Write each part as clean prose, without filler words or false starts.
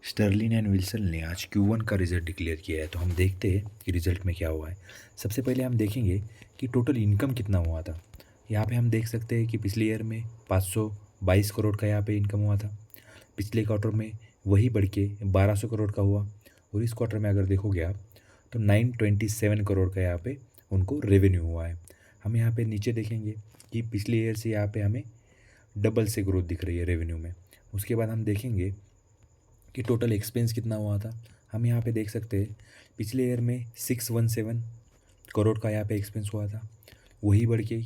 Stalin and Wilson ने आज Q1 का रिजल्ट डिक्लेयर किया है, तो हम देखते हैं कि रिजल्ट में क्या हुआ है। सबसे पहले हम देखेंगे कि टोटल इनकम कितना हुआ था। यहाँ पे हम देख सकते हैं कि पिछले ईयर में 522 करोड़ का यहाँ पे इनकम हुआ था। पिछले क्वार्टर में वही बढ़ के 1200 करोड़ का हुआ, और इस क्वार्टर में अगर देखोगे आप तो 927 करोड़ का यहाँ पे उनको रेवेन्यू हुआ है। हम यहाँ पे नीचे देखेंगे कि पिछले ईयर से यहाँ पे हमें डबल से ग्रोथ दिख रही है रेवेन्यू में। उसके बाद हम देखेंगे कि टोटल एक्सपेंस कितना हुआ था। हम यहाँ पे देख सकते हैं पिछले ईयर में 617 करोड़ का यहाँ पे एक्सपेंस हुआ था, वही बढ़ के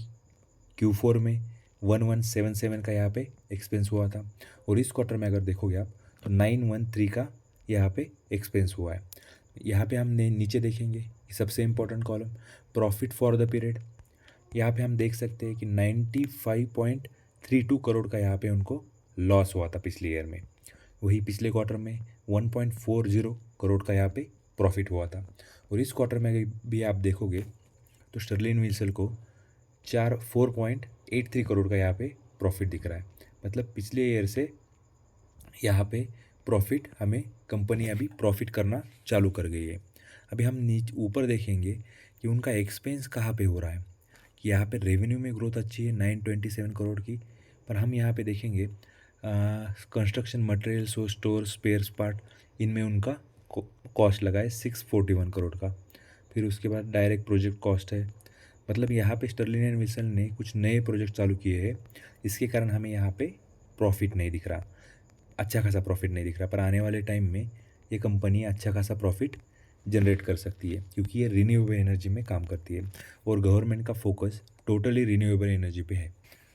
Q4 में 1177 का यहाँ पे एक्सपेंस हुआ था, और इस क्वार्टर में अगर देखोगे आप तो 913 का यहाँ पे एक्सपेंस हुआ है। यहाँ पे हमने नीचे देखेंगे सबसे important column profit for the period. यहाँ पे हम देख सकते हैं कि 95.32 करोड़ का यहाँ पे उनको लॉस हुआ था पिछले ईयर में। वही पिछले क्वार्टर में 1.40 करोड़ का यहाँ पे प्रॉफिट हुआ था, और इस क्वार्टर में भी आप देखोगे तो स्टर्लिन विल्सन को 4.83 करोड़ का यहाँ पे प्रॉफिट दिख रहा है। मतलब पिछले ईयर से यहाँ पे प्रॉफिट हमें कंपनी अभी प्रॉफिट करना चालू कर गई है। अभी हम नीचे ऊपर देखेंगे कि उनका एक्सपेंस कहाँ पे हो रहा है। कि यहाँ पे रेवेन्यू में ग्रोथ अच्छी है 927 करोड़ की, पर हम यहाँ पे देखेंगे कंस्ट्रक्शन मटेरियल्स और स्टोर स्पेयर्स पार्ट, इनमें उनका कॉस्ट लगा है 641 करोड़ का। फिर उसके बाद डायरेक्ट प्रोजेक्ट कॉस्ट है। मतलब यहाँ पे स्टर्लिन एंड विल्सन ने कुछ नए प्रोजेक्ट चालू किए हैं, इसके कारण हमें यहाँ पे प्रॉफिट नहीं दिख रहा, अच्छा खासा प्रॉफिट नहीं दिख रहा। पर आने वाले टाइम में ये कंपनी अच्छा खासा प्रॉफिट जनरेट कर सकती है, क्योंकि ये रिन्यूएबल एनर्जी में काम करती है और गवर्नमेंट का फोकस टोटली रिन्यूएबल एनर्जी पे है।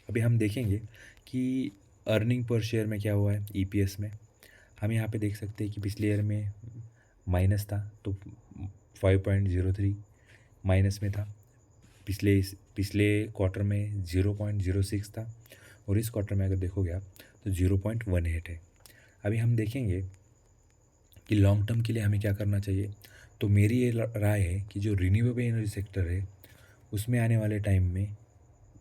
अभी हम देखेंगे कि अर्निंग पर शेयर में क्या हुआ है। EPS में हम यहाँ पे देख सकते हैं कि पिछले ईयर में माइनस था, तो 5.03 माइनस में था। पिछले क्वार्टर में 0.06 था, और इस क्वार्टर में अगर देखोगे आप तो 0.18 है। अभी हम देखेंगे कि लॉन्ग टर्म के लिए हमें क्या करना चाहिए। तो मेरी ये राय है कि जो रिन्यूएबल एनर्जी सेक्टर है उसमें आने वाले टाइम में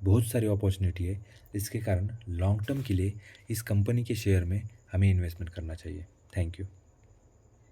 बहुत सारी अपॉर्चुनिटी है, इसके कारण लॉन्ग टर्म के लिए इस कंपनी के शेयर में हमें इन्वेस्टमेंट करना चाहिए। Thank you.